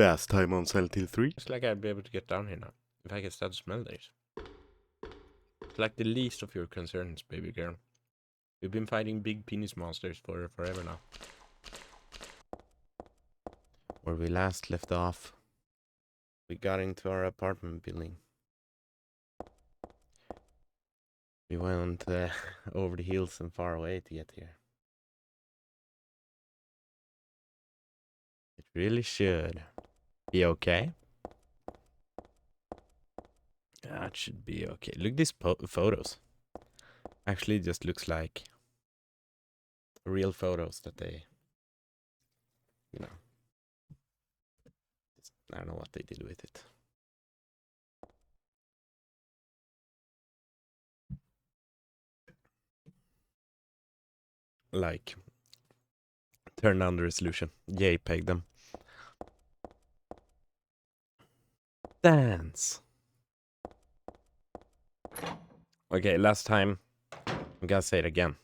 Last time on Silent Hill 3. It's like I'd be able to get down here now. If I can start to smell this. It's like the least of your concerns, baby girl. We've been fighting big penis monsters for forever now. Where we last left off, we got into our apartment building. We went over the hills and far away to get here. It really should be okay. That should be okay. Look at these photos. Actually, it just looks like real photos that they, you know, I don't know what they did with it. Like, turn down the resolution. JPEG them. Dance. Okay, last time. I'm gonna say it again.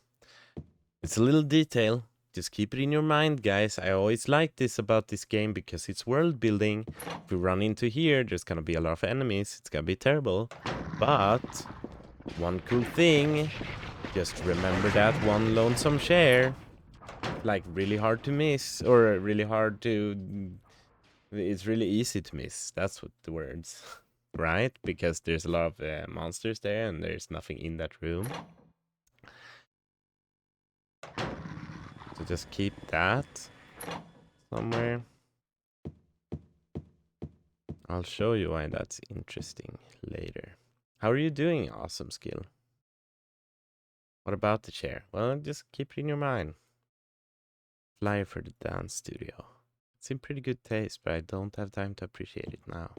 It's a little detail. Just keep it in your mind, guys. I always like this about this game because it's world building. If we run into here, there's gonna be a lot of enemies. It's gonna be terrible. But one cool thing, just remember that one lonesome share. Like really hard to miss, or really hard to... It's really easy to miss. That's what the words, right? Because there's a lot of monsters there and there's nothing in that room. So just keep that somewhere. I'll show you why that's interesting later. How are you doing, Awesome Skill? What about the chair? Well, just keep it in your mind. Flyer for the dance studio. It's in pretty good taste, but I don't have time to appreciate it now.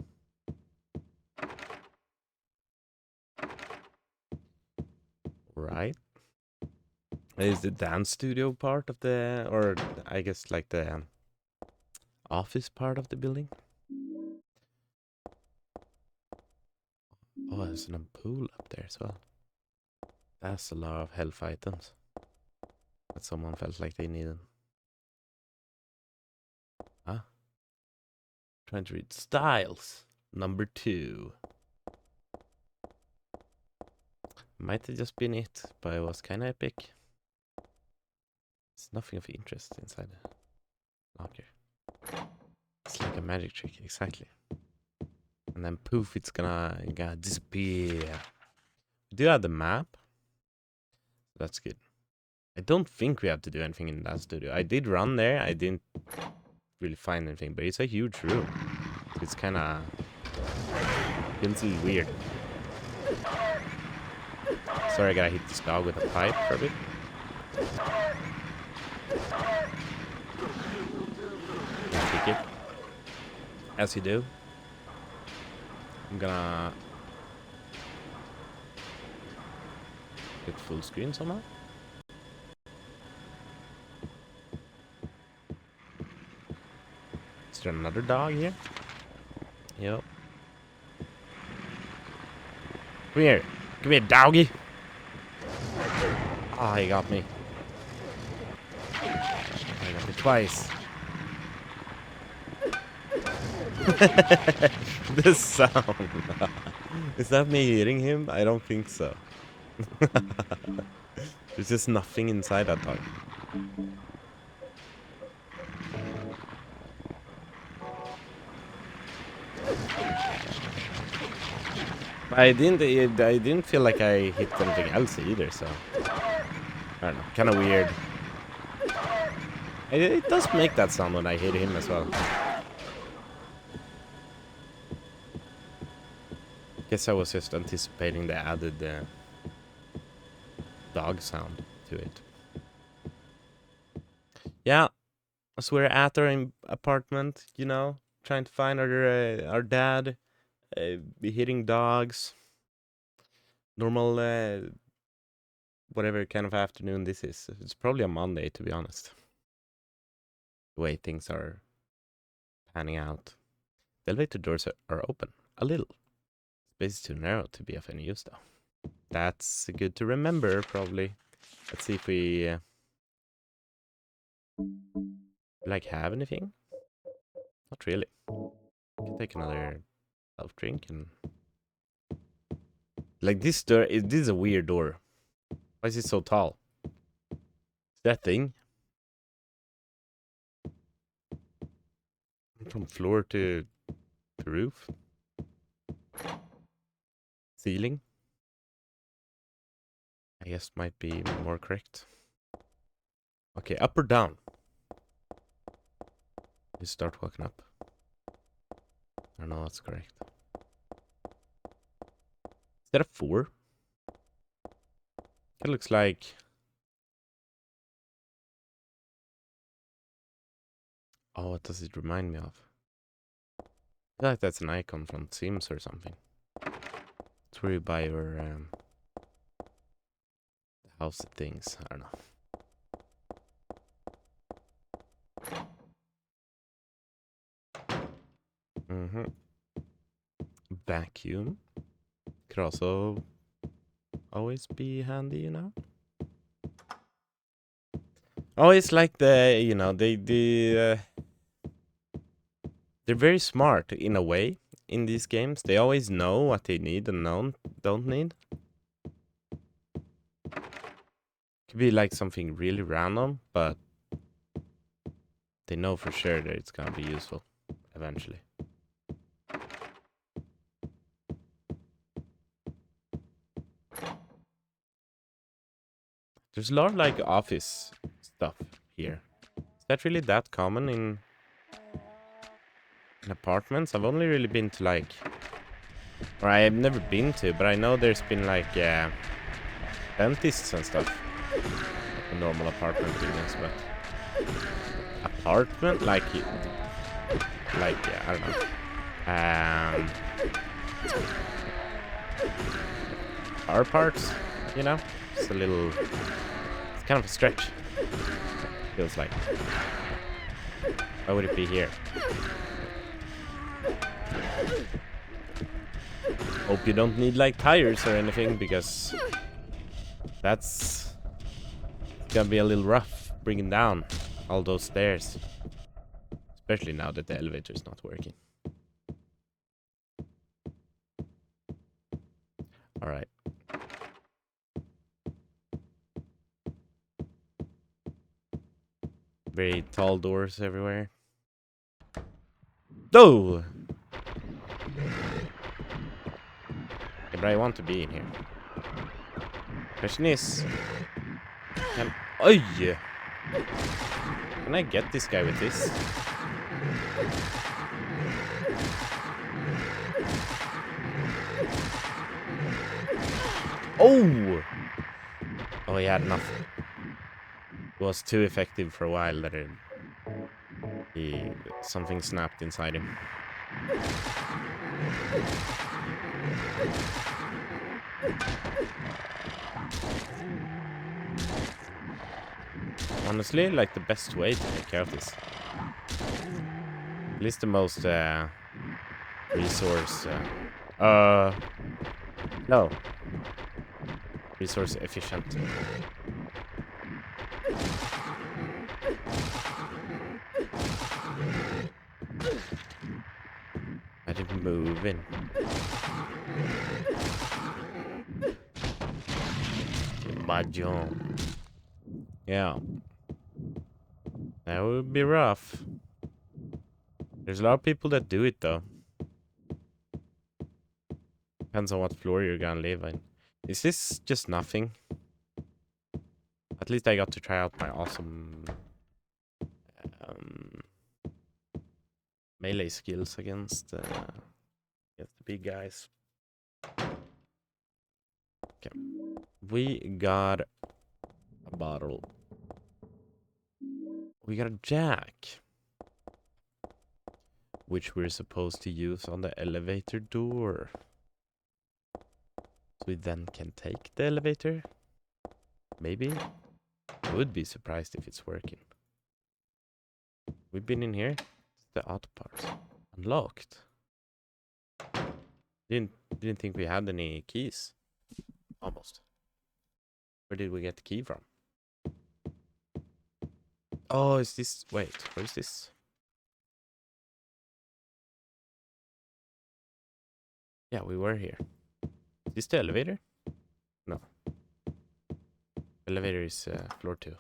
Right? Is the dance studio part of the, or I guess like the office part of the building? Oh, there's a pool up there as well. That's a lot of health items that someone felt like they needed. Huh? Trying to read styles. Number 2. Might have just been it, but it was kind of epic. There's nothing of interest inside the locker. It's like a magic trick, exactly. And then poof, it's gonna disappear. We do have the map. That's good. I don't think we have to do anything in that studio. I did run there. I didn't really find anything, but it's a huge room. It's kind of... feels a little weird. Sorry, I gotta hit this dog with a pipe for a bit. Kick it. As you do. I'm gonna... get full screen somehow. Is there another dog here? Yep. Come here. Come here, doggy. Ah, he got me. I got me twice. The sound. Is that me hitting him? I don't think so. There's just nothing inside that dog. I didn't feel like I hit anything else either, so I don't know, kind of weird. It does make that sound when I hit him as well. Guess I was just anticipating the added dog sound to it. Yeah, so we're at our apartment, you know, trying to find our dad. Hitting dogs. Normal, whatever kind of afternoon this is. It's probably a Monday, to be honest. The way things are panning out. The elevator doors are open. A little. Space is too narrow to be of any use, though. That's good to remember, probably. Let's see if we... like, have anything? Not really. Take another self drink and like this door. This is a weird door. Why is it so tall? Is that thing from floor to roof, ceiling? I guess might be more correct. Okay, up or down? You start walking up. I don't know what's correct. Is that a 4? It looks like... Oh, what does it remind me of? I feel like that's an icon from Sims or something. It's where you buy your house things. I don't know. Vacuum. Could also always be handy, you know? Always like the, you know, they're very smart in a way in these games. They always know what they need and don't need. Could be like something really random, but they know for sure that it's gonna be useful eventually. There's a lot of like office stuff here. Is that really that common in apartments? I've only really been to like, or I have never been to, but I know there's been like dentists and stuff in normal apartment buildings, but apartment like I don't know. Car parts, you know? It's a little, it's kind of a stretch. Feels like. Why would it be here? Hope you don't need like tires or anything, because that's gonna be a little rough bringing down all those stairs, especially now that the elevator is not working. All right. Very tall doors everywhere. Oh! Yeah, but I want to be in here. Question is... Can I get this guy with this? Oh! Oh, he had enough. It was too effective for a while that something snapped inside him. Honestly, like the best way to take care of this. At least the most resource no. Resource efficient. I didn't move in. Mahjong. Yeah. That would be rough. There's a lot of people that do it though. Depends on what floor you're gonna live in. Is this just nothing? At least I got to try out my awesome melee skills against the big guys. Okay. We got a bottle. We got a jack, which we're supposed to use on the elevator door. So we then can take the elevator. Maybe. I would be surprised if it's working. We've been in here. It's the auto parts. Unlocked. Didn't think we had any keys. Almost. Where did we get the key from? Oh, is this... Wait, where is this? Yeah, we were here. Is this the elevator? No. Elevator is floor 2.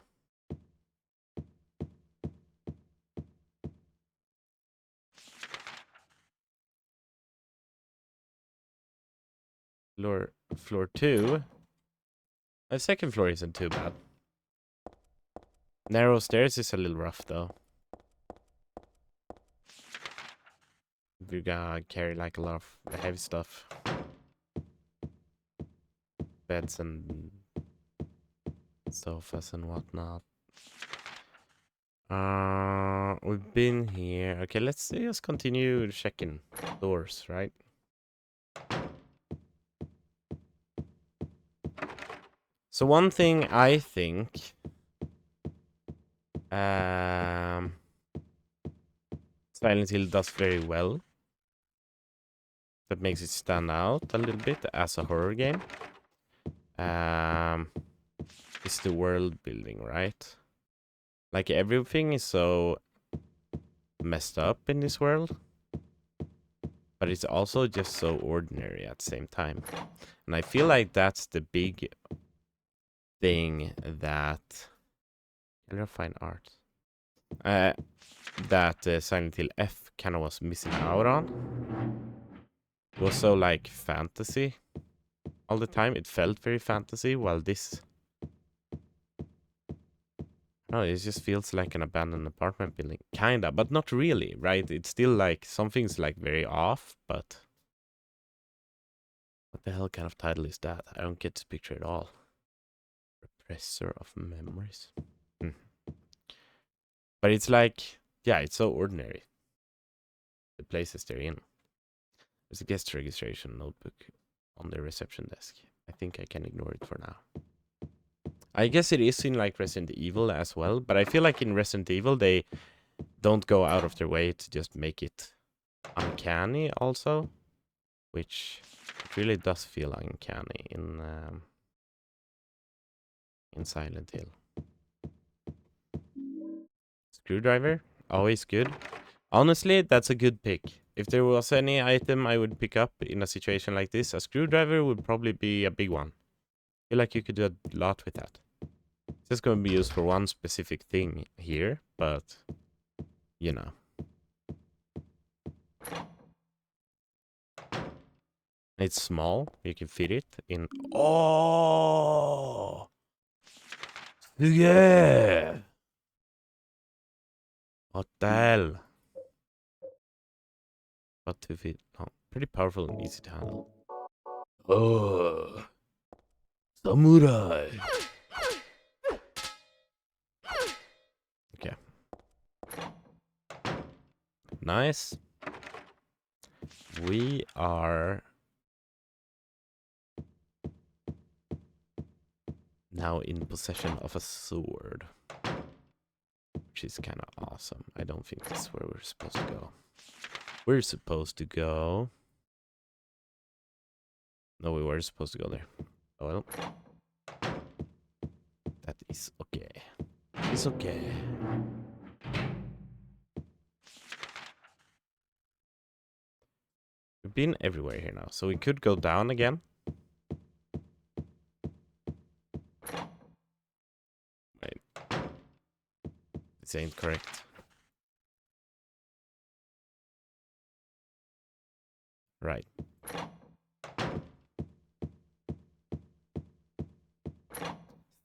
Floor 2. The second floor isn't too bad. Narrow stairs is a little rough though. You gotta carry like a lot of heavy stuff. Beds and sofas and whatnot. We've been here. Okay, let's just continue checking doors, right? So one thing I think Silent Hill does very well, that makes it stand out a little bit as a horror game, is the world building, right? Like everything is so messed up in this world, but it's also just so ordinary at the same time. And I feel like that's the big thing that... Can I find art? That Silent Hill F kind of was missing out on. It was so like fantasy all the time. It felt very fantasy, while this... No, it just feels like an abandoned apartment building. Kinda, but not really, right? It's still like, something's like very off, but... What the hell kind of title is that? I don't get this picture at all. Repressor of Memories. But it's like, yeah, it's so ordinary. The places they're in. There's a guest registration notebook on the reception desk. I think I can ignore it for now. I guess it is in like Resident Evil as well, but I feel like in Resident Evil they don't go out of their way to just make it uncanny also, which it really does feel uncanny in Silent Hill. Screwdriver, always good. Honestly, that's a good pick. If there was any item I would pick up in a situation like this, a screwdriver would probably be a big one. I feel like you could do a lot with that. It's just going to be used for one specific thing here, but, you know. It's small. You can fit it in... Oh! Yeah! What the hell? What to fit? Oh, pretty powerful and easy to handle. Oh! Samurai! Okay. Nice. We are now in possession of a sword, which is kind of awesome. I don't think this is where we're supposed to go. We're supposed to go... No, we were supposed to go there. Oh well. That is okay. It's okay. We've been everywhere here now, so we could go down again. Wait. This ain't correct. Right.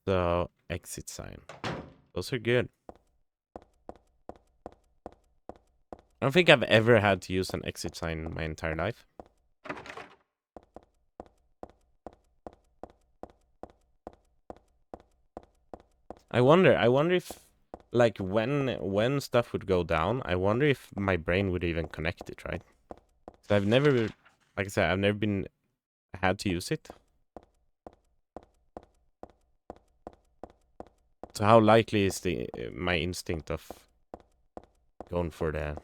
So, exit sign. Those are good. I don't think I've ever had to use an exit sign in my entire life. I wonder if, like, when stuff would go down, I wonder if my brain would even connect it, right? So I've never, like I said, I've never had to use it. So how likely is my instinct of going for the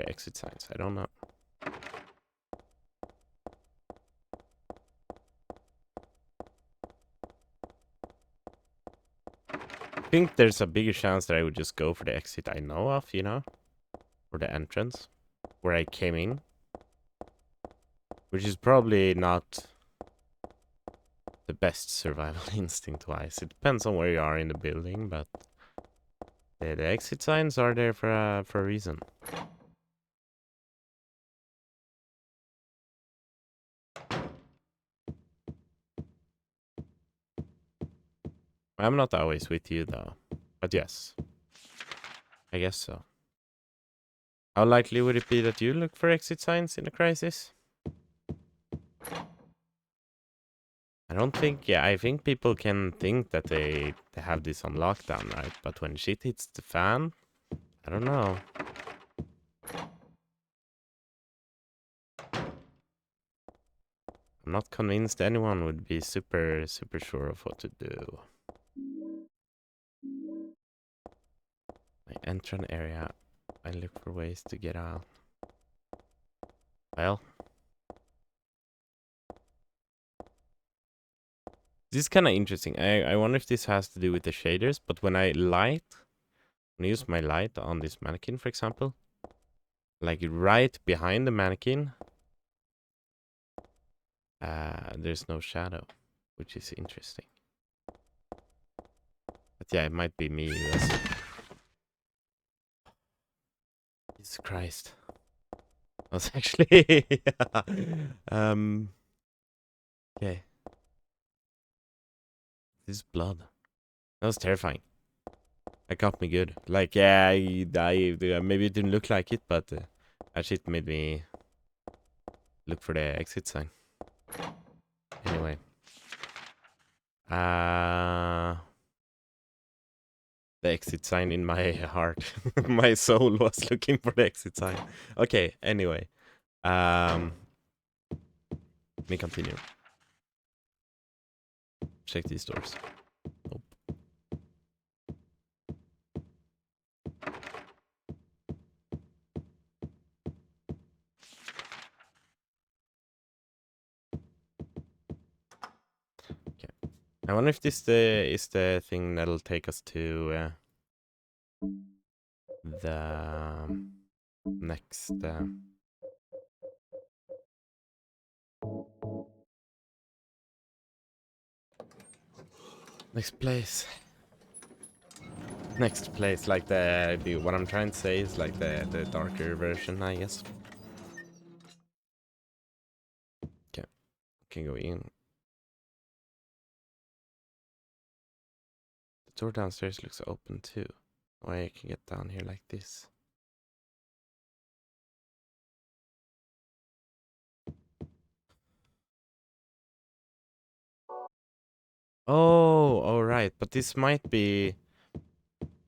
exit signs? I don't know. I think there's a bigger chance that I would just go for the exit I know of, you know? Or the entrance, where I came in. which is probably not the best survival instinct-wise. It depends on where you are in the building, but the exit signs are there for a reason. I'm not always with you, though. But yes. I guess so. How likely would it be that you look for exit signs in a crisis? I don't think... Yeah, I think people can think that they have this on lockdown, right? But when shit hits the fan, I don't know. I'm not convinced anyone would be super sure of what to do. I enter an area. I look for ways to get out. Well, this is kind of interesting. I wonder if this has to do with the shaders, but when I use my light on this mannequin, for example, like right behind the mannequin, there's no shadow, which is interesting. But yeah, it might be me who has... Jesus Christ. That was actually... yeah. Okay. This is blood. That was terrifying. That got me good. Like, yeah, maybe it didn't look like it, but that shit made me look for the exit sign. Anyway. The exit sign in my heart. My soul was looking for the exit sign. Okay, anyway. Let me continue. Check these doors. Nope. Okay. I wonder if this is the thing that'll take us to the next next place. Next place, like the what I'm trying to say is like the darker version, I guess. Okay, can go in. The door downstairs looks open too. Why I can get down here like this. Oh, all right, but this might be...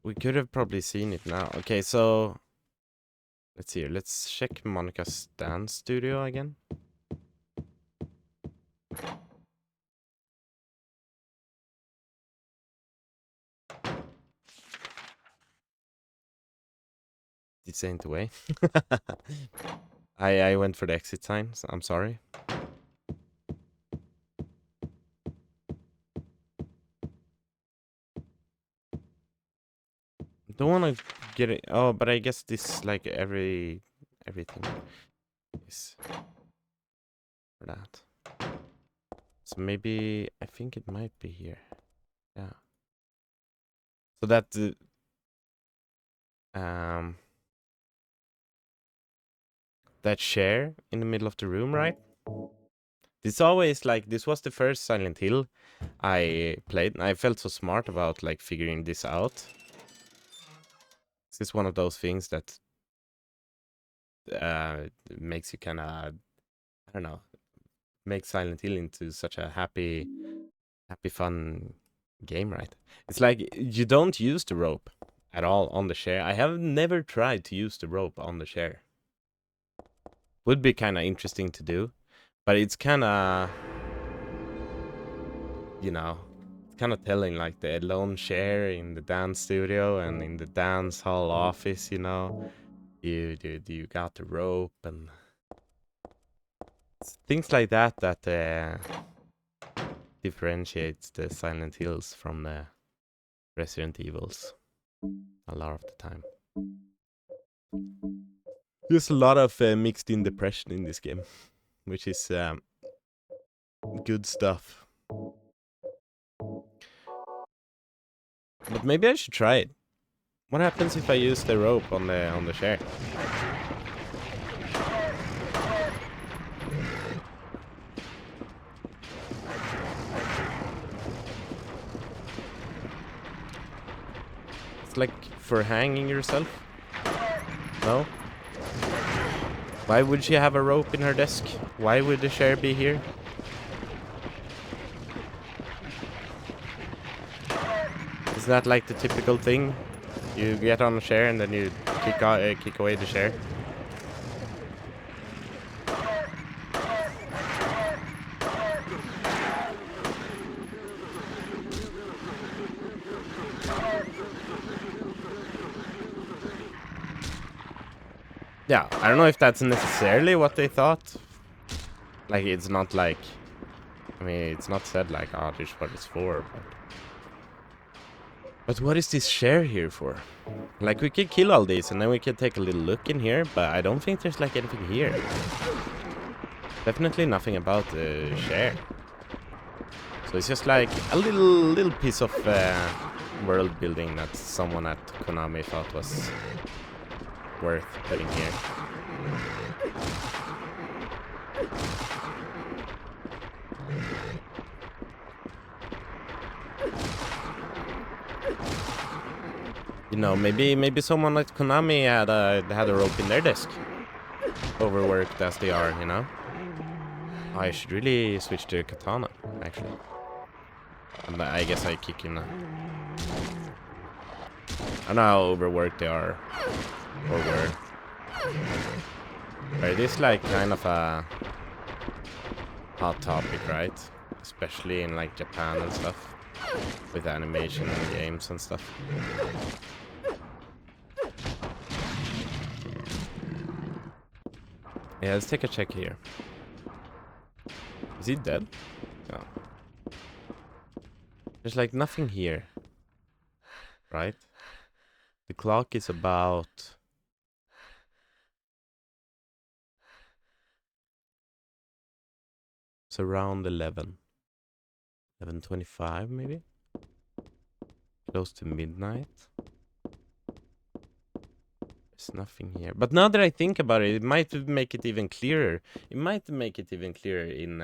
We could have probably seen it now. Okay, so let's see here. Let's check Monica's dance studio again. This ain't the way. I went for the exit sign. So I'm sorry. Don't want to get it. Oh, but I guess this like everything is for that. So maybe I think it might be here. Yeah. So that that chair in the middle of the room, right? This always like this was the first Silent Hill I played, and I felt so smart about like figuring this out. This is one of those things that makes you kind of, I don't know, make Silent Hill into such a happy, fun game, right? It's like you don't use the rope at all on the chair. I have never tried to use the rope on the chair. Would be kind of interesting to do, but it's kind of, you know, it's kind of telling, like the lone chair in the dance studio and in the dance hall office, you know, you got the rope and things like that differentiates the Silent Hills from the Resident Evils a lot of the time. There's a lot of mixed in depression in this game. which is good stuff. But maybe I should try it. What happens if I use the rope on the chair? It's like for hanging yourself? No? Why would she have a rope in her desk? Why would the chair be here? Is that like the typical thing? You get on a chair and then you kick away the chair? Yeah, I don't know if that's necessarily what they thought. Like, it's not like... I mean, it's not said like, oh, this is what it's for, but what is this chair here for? Like, we could kill all these and then we could take a little look in here, but I don't think there's like anything here. Definitely nothing about the chair. So it's just like a little piece of world building that someone at Konami thought was worth putting here. You know, maybe someone at Konami had a rope in their desk. Overworked as they are, you know. I should really switch to katana, actually. And I guess I kick in. I don't know how overworked they are, or were. But it is like kind of a hot topic, right? Especially in like Japan and stuff, with animation and games and stuff. Yeah, let's take a check here. Is he dead? No. There's like nothing here. Right? The clock is about... It's around 11. 11:25 maybe? Close to midnight. There's nothing here. But now that I think about it, it might make it even clearer. It might make it even clearer in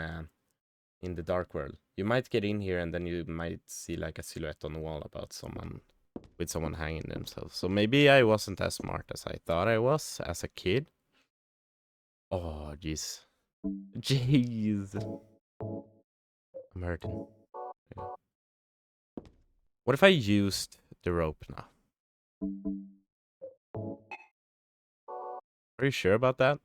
the dark world. You might get in here and then you might see like a silhouette on the wall about someone with someone hanging themselves. So maybe I wasn't as smart as I thought I was as a kid. Oh, jeez. Jeez. I'm hurting. Yeah. What if I used the rope now? Are you sure about that?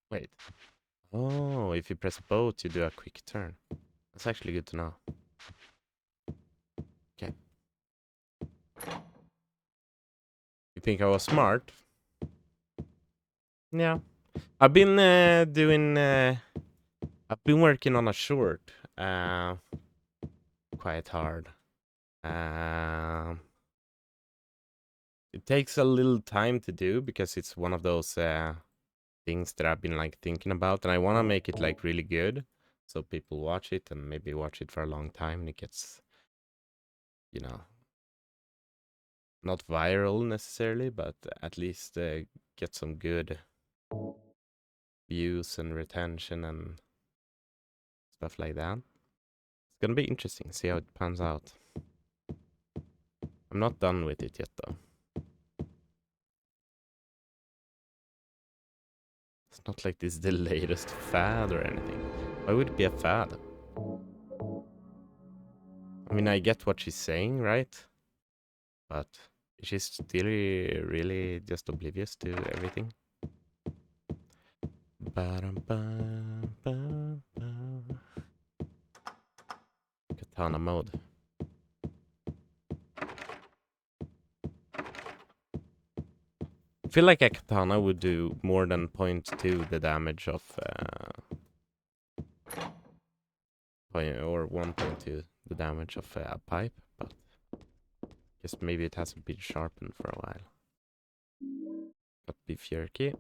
Wait. Oh, if you press both, you do a quick turn. That's actually good to know. Okay. You think I was smart? Yeah. I've been I've been working on a short quite hard. It takes a little time to do because it's one of those things that I've been like thinking about, and I want to make it like really good so people watch it and maybe watch it for a long time and it gets, you know, not viral necessarily, but at least get some good views and retention and stuff like that. It's gonna be interesting, see how it pans out. I'm not done with it yet though. It's not like this is the latest fad or anything. Why would it be a fad? I mean, I get what she's saying, right? But she's still really just oblivious to everything. Katana mode. I feel like a katana would do more than 0.2 the damage of or 1.2 the damage of a pipe, but I guess maybe it hasn't been sharpened for a while. Got beef jerky.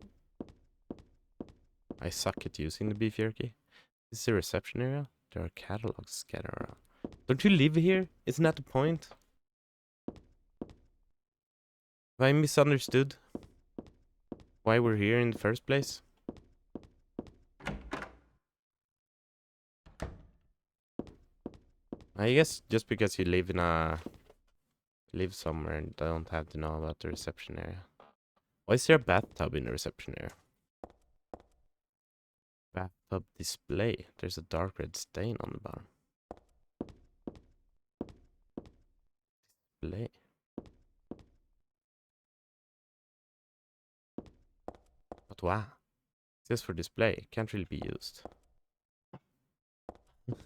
I suck at using the beef jerky. This is the reception area. There are catalogs scattered around. Don't you live here? Isn't that the point? Have I misunderstood why we're here in the first place? I guess just because you live somewhere and don't have to know about the reception area. Why is there a bathtub in the reception area? Bathtub display. There's a dark red stain on the bottom. Display. But wow. It's just for display. It can't really be used. This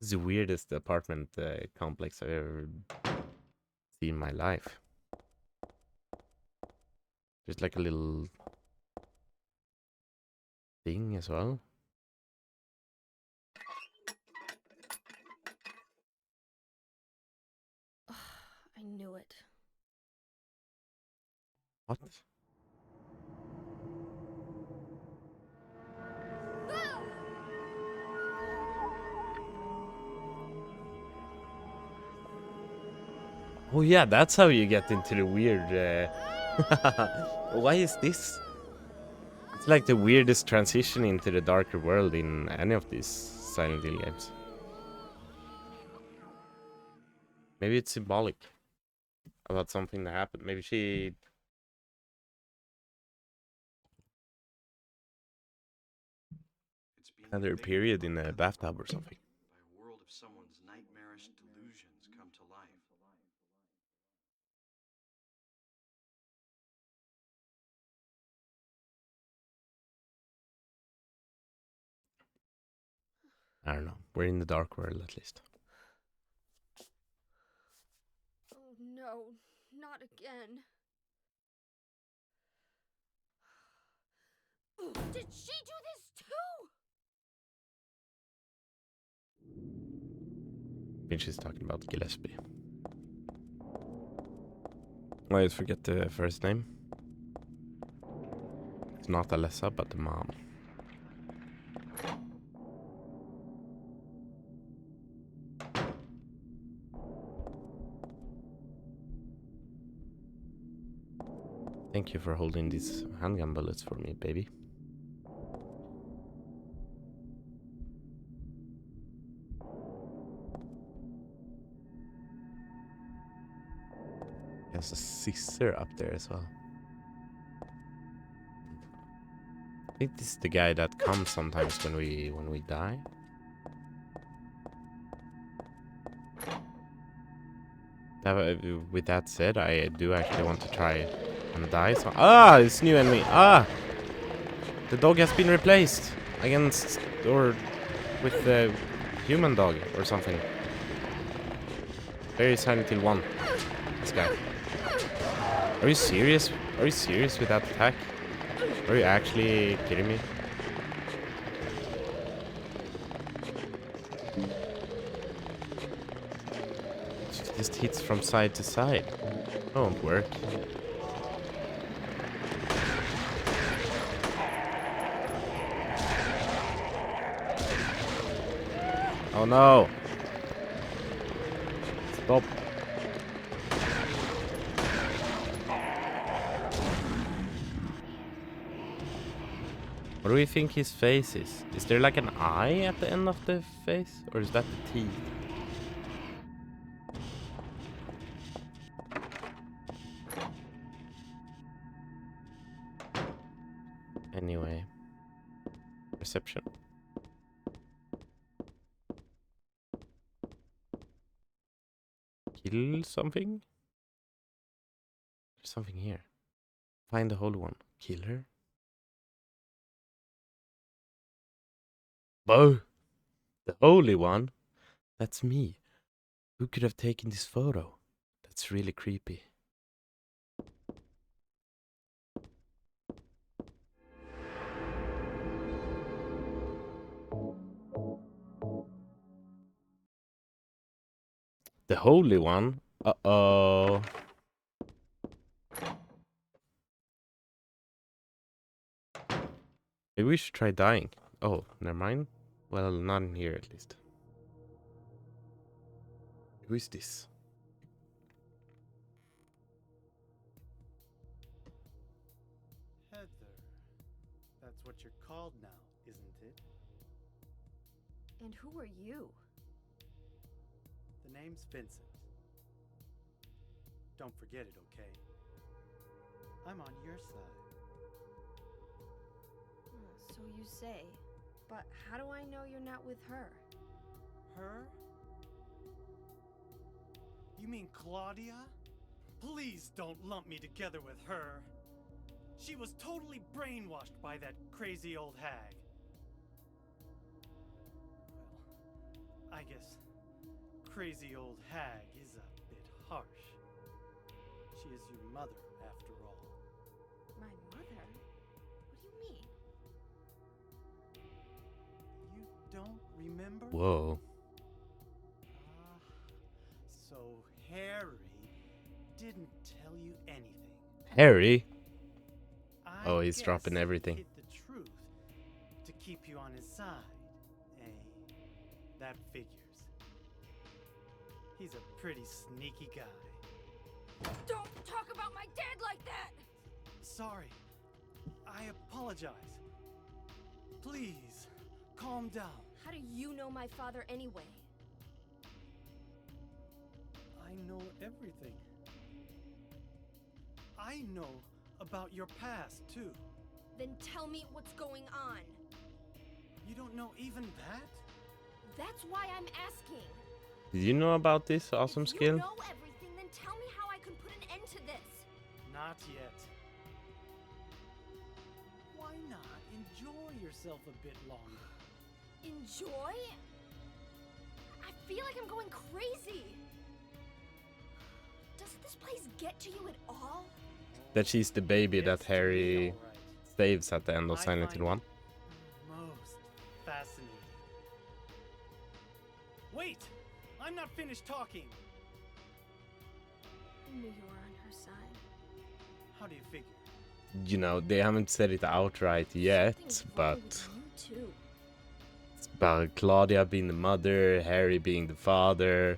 is the weirdest apartment complex I've ever seen in my life. There's like a little thing as well. I knew it. What? Oh yeah, that's how you get into the weird... Why is this? It's like the weirdest transition into the darker world in any of these Silent Hill games. Maybe it's symbolic about something that happened. Maybe she... had her period in a bathtub or something. A world of someone's nightmarish delusions come to life. I don't know. We're in the dark world at least. Oh no, not again. Did she do this too? I think she's talking about Gillespie. I always forget the first name. It's not Alessa, but the mom. Thank you for holding these handgun bullets for me, baby. There's a scissor up there as well. I think this is the guy that comes sometimes when we die. With that said, I do actually want to try and die. So it's new enemy. The dog has been replaced against or with the human dog or something. Very Silent Hill 1. This guy. Are you serious? Are you serious with that attack? Are you actually kidding me? It just hits from side to side. That won't work. Oh no! Stop. What do you think his face is? Is there like an eye at the end of the face? Or is that the teeth? Anyway. Reception. Kill something? There's something here. Find the Holy One. Kill her? Bo! The Holy One? That's me. Who could have taken this photo? That's really creepy. The Holy One? Uh-oh. Maybe we should try dying. Oh, never mind. Well, not in here at least. Who is this? Heather. That's what you're called now, isn't it? And who are you? The name's Vincent. Don't forget it, okay? I'm on your side. So you say. But how do I know you're not with her? Her? You mean Claudia? Please don't lump me together with her. She was totally brainwashed by that crazy old hag. Well, I guess crazy old hag is a bit harsh. She is your mother, after all. My mother? What do you mean? You don't remember? Whoa. So Harry didn't tell you anything. Harry? I Oh, he's guess dropping he everything. hid the truth to keep you on his side. Eh, that figures. He's a pretty sneaky guy. Don't talk about my dad like that! Sorry. I apologize. Please, calm down. How do you know my father anyway? I know everything. I know about your past, too. Then tell me what's going on. You don't know even that? That's why I'm asking. Did you know about this awesome If skill? you know everything, then tell me how I can put an end to this. Not yet. Why not enjoy yourself a bit longer? Enjoy? I feel like I'm going crazy. Doesn't this place get to you at all? That she's the baby that Gets to me, Harry all right. saves at the end of I Silent find Hill 1. it most fascinating. Wait! I'm not finished talking. I knew you were on her side. How do you figure? You know, they haven't said it outright yet, Something's wrong but with you too. it's about Claudia being the mother, Harry being the father,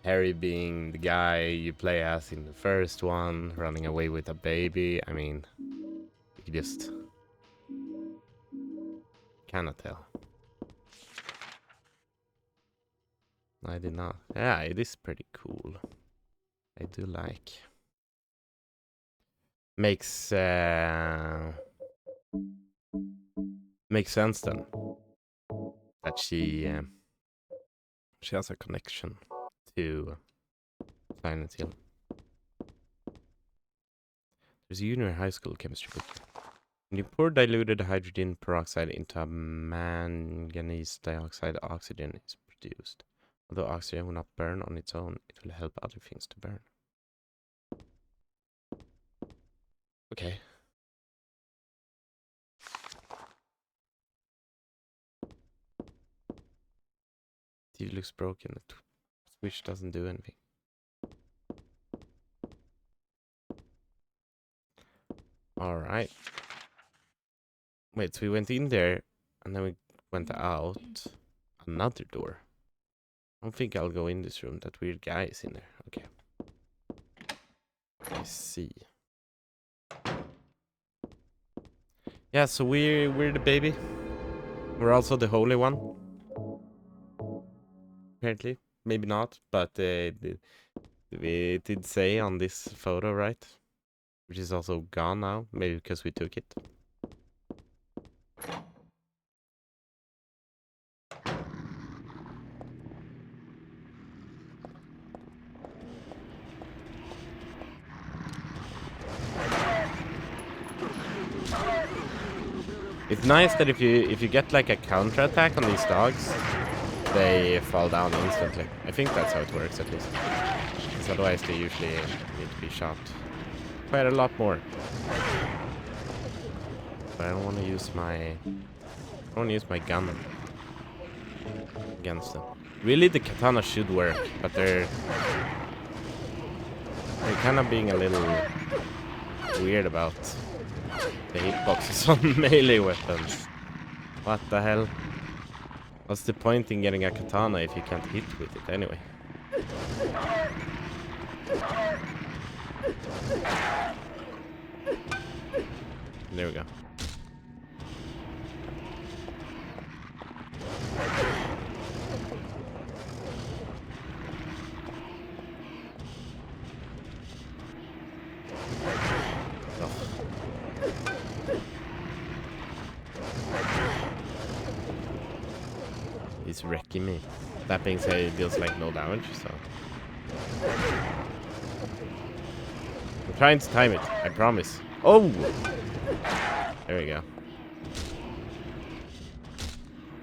Harry being the guy you play as in the first one, running away with a baby. I mean, you can just cannot tell. I did not. Yeah, it is pretty cool. I do like. Makes makes sense then that she has a connection to Silent Hill. There's a junior high school chemistry book. When you pour diluted hydrogen peroxide into a manganese dioxide, oxygen is produced. Although oxygen will not burn on its own, it will help other things to burn. Okay. TV looks broken. The switch doesn't do anything. Alright. Wait, so we went in there and then we went out another door. I don't think I'll go in this room. That weird guy is in there. Okay. I see. Yeah, so we're the baby. We're also the Holy One. Apparently. Maybe not, but we did say on this photo, right? Which is also gone now. Maybe because we took it. It's nice that if you get like a counter attack on these dogs, they fall down instantly. I think that's how it works at least. Because otherwise they usually need to be shot quite a lot more. But I don't want to use my gun against them. Really, the katana should work, but they're kind of being a little weird about the hitboxes on melee weapons. What the hell? What's the point in getting a katana if you can't hit with it anyway? There we go. He's wrecking me. That being said, it deals like no damage, so... I'm trying to time it, I promise. Oh! There we go.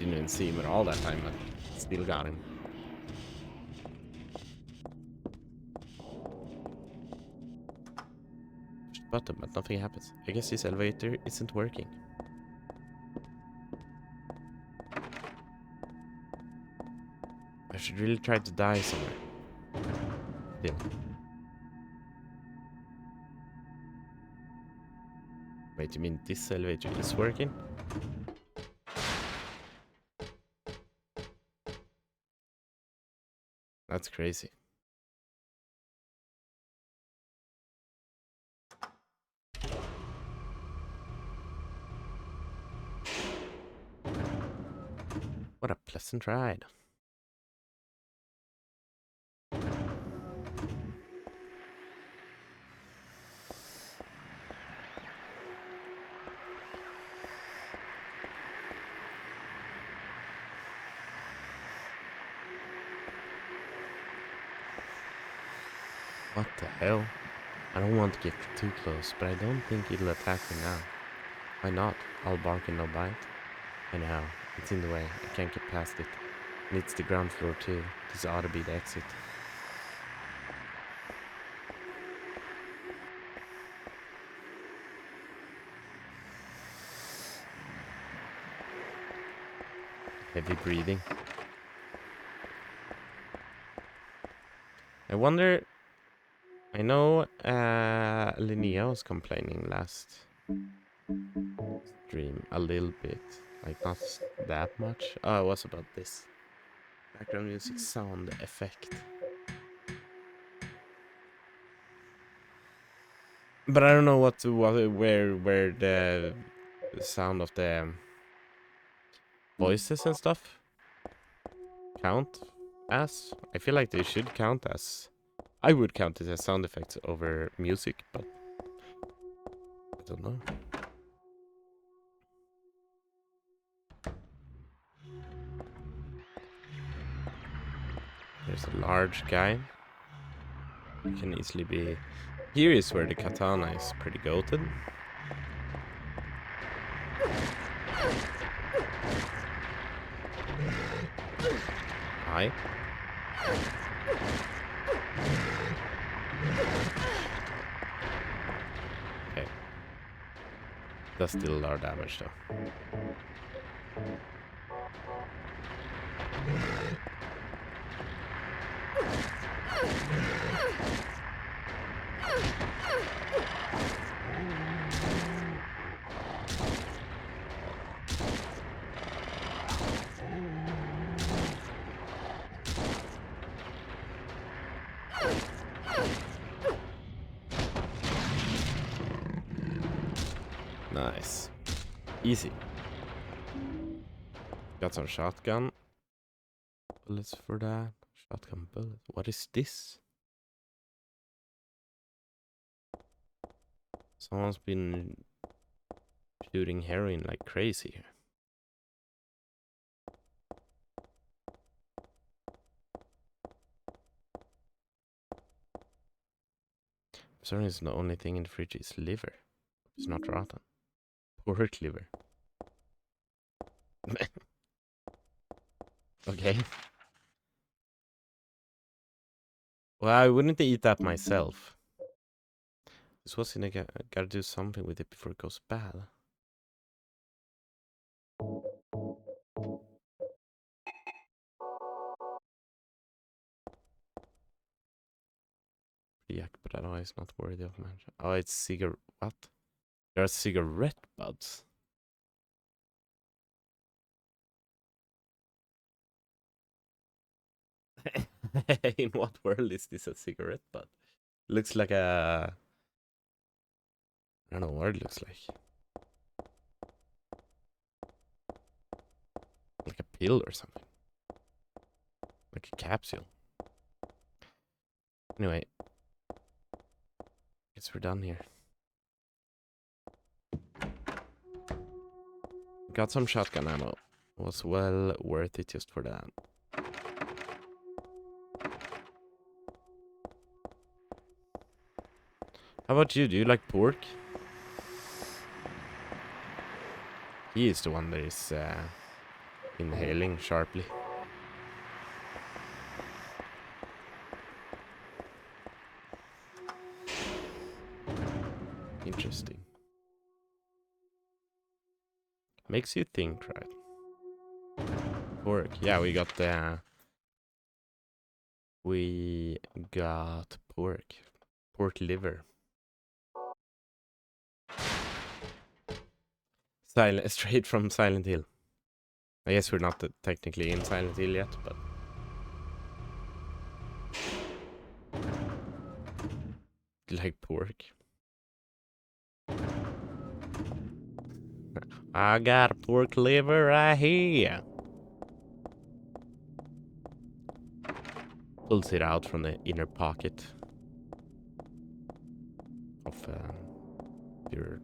Didn't even see him at all that time, but still got him. Push the button, but nothing happens. I guess this elevator isn't working. I should really try to die somewhere. Yeah. Wait, you mean this elevator is working? That's crazy. What a pleasant ride. What the hell? I don't want to get too close, but I don't think it'll attack me now. Why not? I'll bark and no bite. Anyhow, it's in the way. I can't get past it. And it's the ground floor too. This ought to be the exit. Heavy breathing. I wonder... I know Linnea was complaining last stream a little bit. Like not that much. Oh, it was about this. Background music sound effect. But I don't know where the sound of the voices and stuff count as. I feel like they should count as. I would count it as sound effects over music, but I don't know. There's a large guy. It can easily be. Here is where the katana is pretty goated. Hi. Okay. Does still a lot of damage though. Nice. Easy. Got some shotgun bullets for that. Shotgun bullet. What is this? Someone's been shooting heroin like crazy here. For some reason, the only thing in the fridge is liver. It's not rotten. Pork liver. Okay. Well, I wouldn't eat that myself. This was in a gotta do something with it before it goes bad. aphrodisiac, but otherwise not worthy of mention. Oh, it's what? There are cigarette butts. In what world is this a cigarette butt? Looks like a... I don't know what it looks like. Like a pill or something. Like a capsule. Anyway. Guess we're done here. Got some shotgun ammo. Was well worth it just for that. How about you? Do you like pork? He is the one that is inhaling sharply. Interesting. Makes you think, right? Pork. Yeah, we got pork. Pork liver. Straight from Silent Hill. I guess we're not technically in Silent Hill yet, but... like pork. I got a pork liver right here. Pulls it out from the inner pocket of your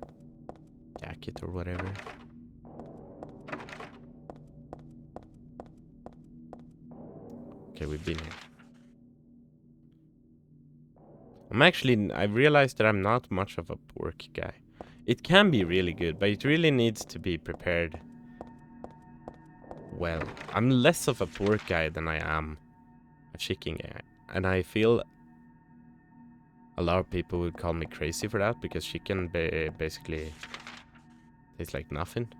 jacket or whatever. Okay, we've been here. I realized that I'm not much of a pork guy. It can be really good, but it really needs to be prepared well. I'm less of a pork guy than I am a chicken guy. And I feel a lot of people would call me crazy for that, because chicken basically tastes like nothing.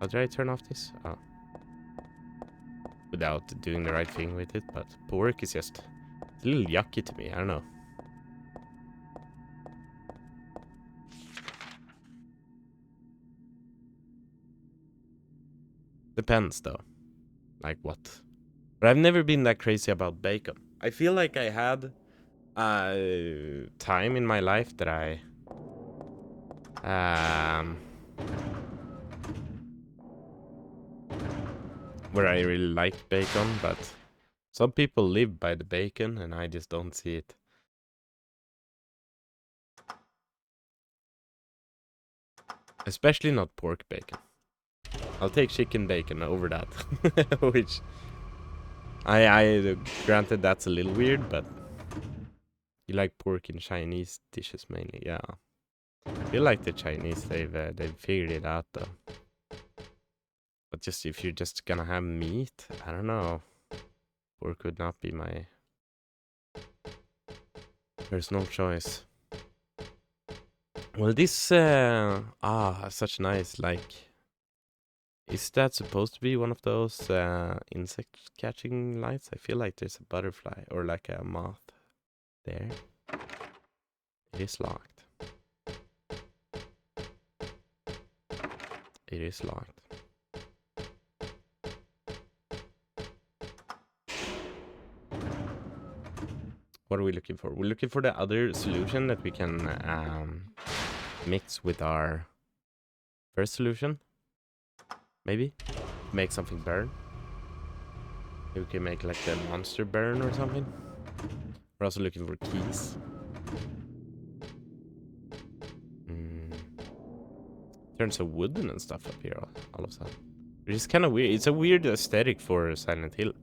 How did I turn off this? Oh. Without doing the right thing with it, but pork is just a little yucky to me. I don't know. Depends though. Like what? But I've never been that crazy about bacon. I feel like I had a time in my life that I where I really liked bacon, but some people live by the bacon and I just don't see it. Especially not pork bacon. I'll take chicken bacon over that. Which I granted that's a little weird, but you like pork in Chinese dishes mainly, yeah. I feel like the Chinese they've figured it out though. But just if you're just gonna have meat, I don't know. Pork would not be my personal choice. Well, this such nice, like, is that supposed to be one of those insect catching lights? I feel like there's a butterfly or like a moth there. It is locked. It is locked. What are we looking for? We're looking for the other solution that we can mix with our first solution. Maybe make something burn. Maybe we can make like the monster burn or something. We're also looking for keys. Turns so wooden and stuff up here all of a sudden. Which is kind of weird. It's a weird aesthetic for Silent Hill.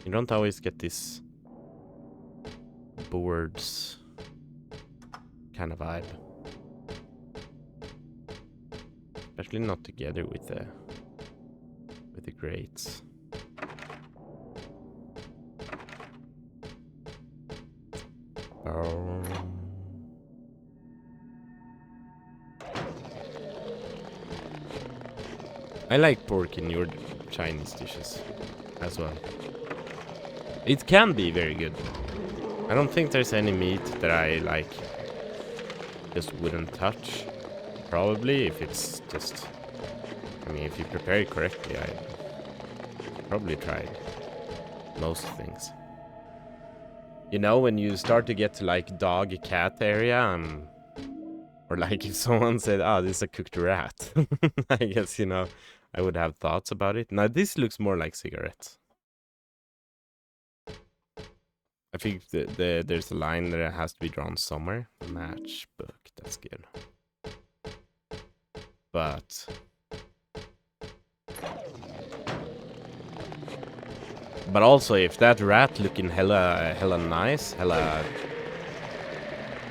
You don't always get this boards kind of vibe. Especially not together with the grates. I like pork in your Chinese dishes as well. It can be very good. I don't think there's any meat that I like just wouldn't touch. Probably if it's just, I mean, if you prepare it correctly, I probably try most things. You know, when you start to get to like dog cat area, or like if someone said, "Oh, this is a cooked rat," I guess, you know, I would have thoughts about it. Now this looks more like cigarettes. I think there's a line that has to be drawn somewhere. Matchbook, that's good. But also, if that rat looking hella nice, hella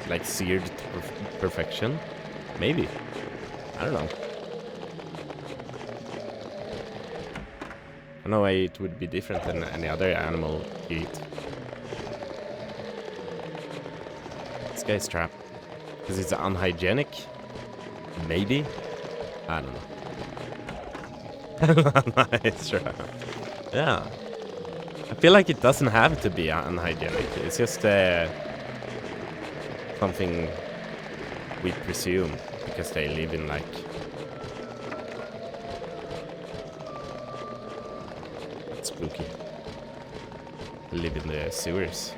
like seared to perfection, maybe. I don't know. I know it would be different than any other animal you eat. This guy's trapped because it's unhygienic. Maybe. I don't know. Nice trap. Yeah. I feel like it doesn't have to be unhygienic. It's just something we presume because they live in like spooky. Live in the sewers.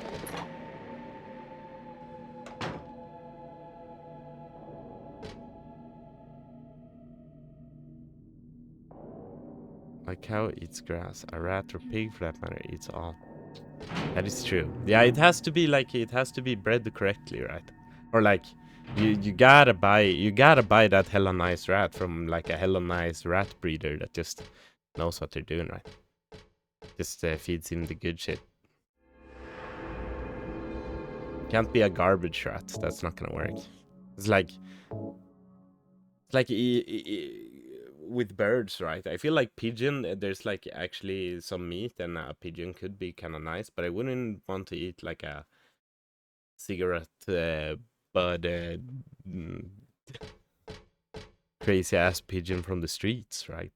A cow eats grass. A rat or pig, for that matter, eats all. That is true. Yeah, it has to be like, it has to be bred correctly, right? Or like, you gotta buy that hella nice rat from like a hella nice rat breeder that just knows what they're doing, right? Just feeds him the good shit. Can't be a garbage rat. That's not gonna work. It's like with birds, right? I feel like pigeon, there's like actually some meat, and a pigeon could be kind of nice, but I wouldn't want to eat like a cigarette bud crazy ass pigeon from the streets, right?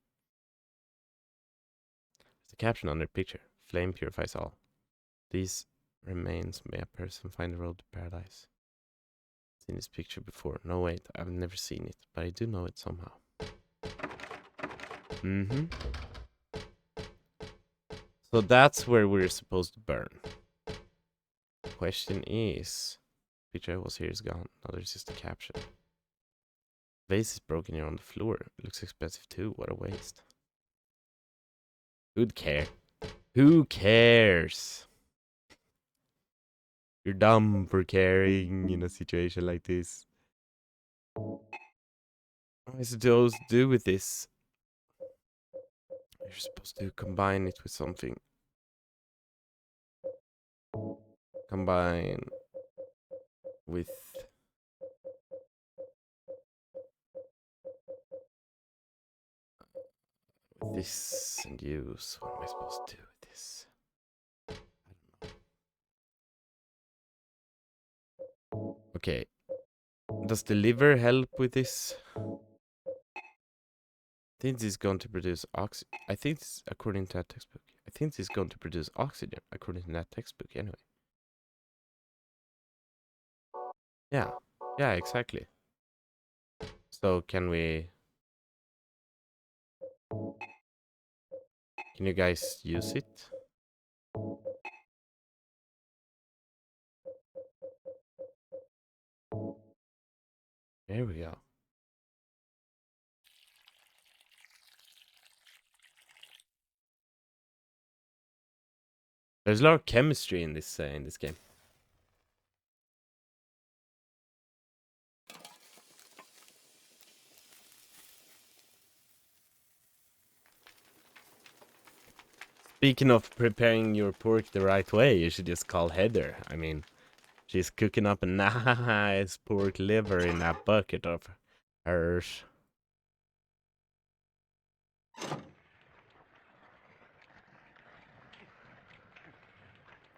The caption on their picture: flame purifies all. These remains may a person find the road to paradise. Seen this picture before? No, wait, I've never seen it, but I do know it somehow. So that's where we're supposed to burn. Question is, picture was here is gone. Now there's just a caption. Vase is broken here on the floor. It looks expensive too. What a waste. Who'd care? Who cares? You're dumb for caring in a situation like this. What am I supposed to do with this? You're supposed to combine it with something. Combine with this and use. What am I supposed to do with this? I don't know. Okay. Does the liver help with this? I think this is going to produce oxygen. I think this, according to that textbook. I think this is going to produce oxygen, according to that textbook, anyway. Yeah. Yeah, exactly. So can we... Can you guys use it? There we go. There's a lot of chemistry in this game. Speaking of preparing your pork the right way, you should just call Heather. I mean, she's cooking up a nice pork liver in that bucket of hers.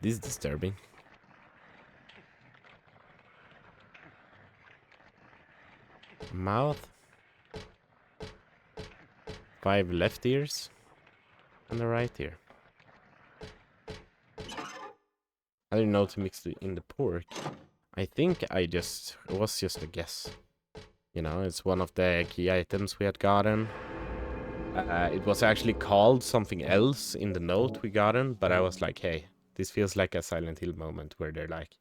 This is disturbing. Mouth. 5 left ears. And the right ear. I didn't know to mix it in the pork. I think it was just a guess. You know, it's one of the key items we had gotten. It was actually called something else in the note we gotten, but I was like, hey, this feels like a Silent Hill moment where they're like,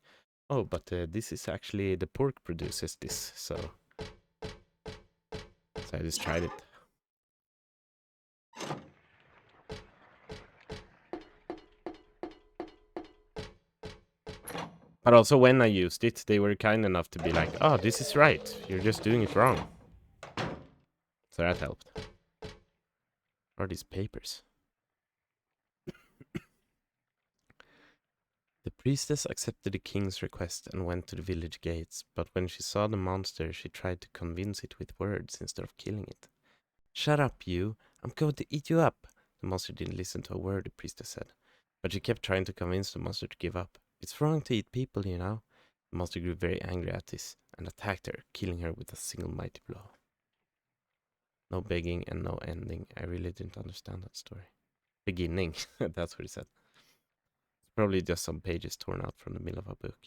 oh, but this is actually the pork produces this, so I just tried it. But also when I used it, they were kind enough to be like, oh, this is right, you're just doing it wrong. So that helped. What are these papers? The priestess accepted the king's request and went to the village gates, but when she saw the monster, she tried to convince it with words instead of killing it. Shut up, you! I'm going to eat you up! The monster didn't listen to a word the priestess said, but she kept trying to convince the monster to give up. It's wrong to eat people, you know. The monster grew very angry at this and attacked her, killing her with a single mighty blow. No begging and no ending. I really didn't understand that story. Beginning, that's what he said. Probably just some pages torn out from the middle of a book.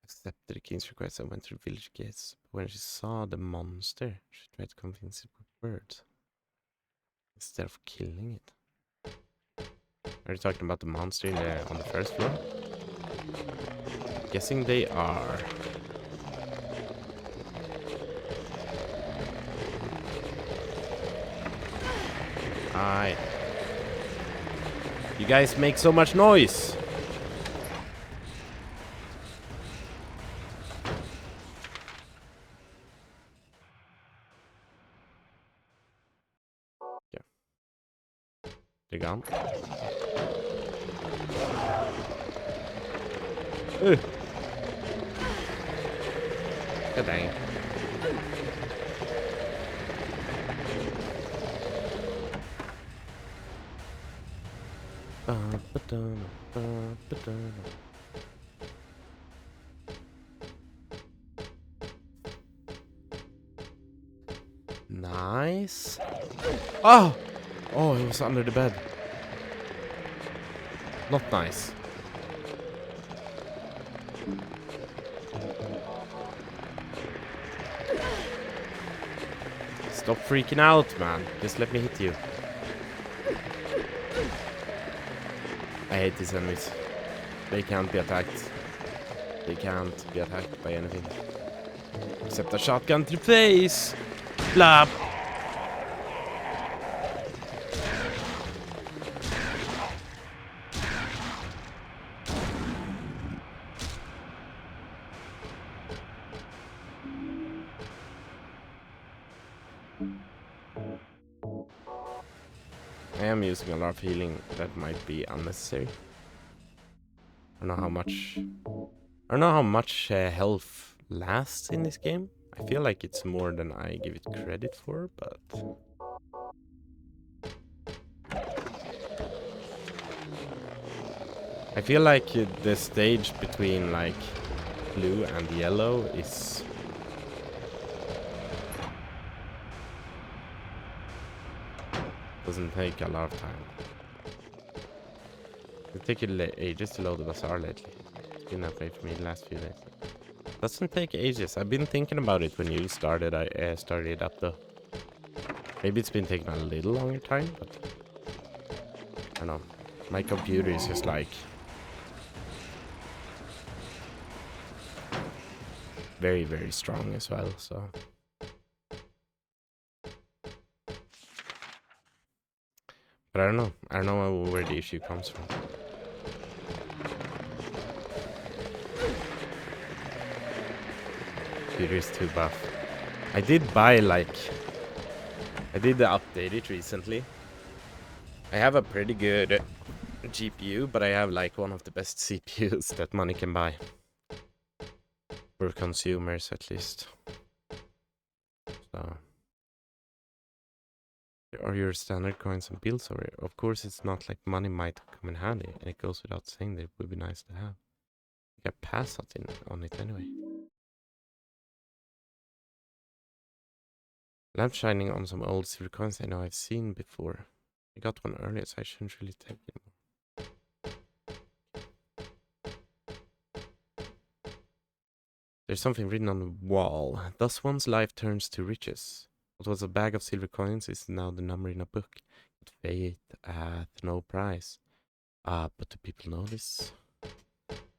Accepted the king's request and went to the village gates. But when she saw the monster, she tried to convince it with words instead of killing it. Are you talking about the monster on the first floor? Guessing they are. Hi. You guys make so much noise. Yeah. They're gone. God dang it. Nice. Oh! Oh, it was under the bed. Not nice. Stop freaking out, man. Just let me hit you. I hate these enemies. They can't be attacked. They can't be attacked by anything. Except a shotgun to the face! Blah! I am using a lot of healing that might be unnecessary. I don't know how much health lasts in this game. I feel like it's more than I give it credit for, but I feel like the stage between like blue and yellow is doesn't take a lot of time. It takes ages to load the bazaar lately. It's been that way for me the last few days. Doesn't take ages. I've been thinking about it when you started. I started it up though. Maybe it's been taking a little longer time, but I don't know. My computer is just like very, very strong as well, so. But I don't know. I don't know where the issue comes from. Computer is too buff. I did update it recently. I have a pretty good GPU, but I have like one of the best CPUs that money can buy. For consumers, at least. So. Are your standard coins and bills over here? Of course, it's not like money might come in handy, and it goes without saying that it would be nice to have. You can pass on it anyway. Lamp shining on some old silver coins I know I've seen before. I got one earlier, so I shouldn't really take it. There's something written on the wall. Thus one's life turns to riches. What was a bag of silver coins is now the number in a book. Fate hath no price. But do people know this?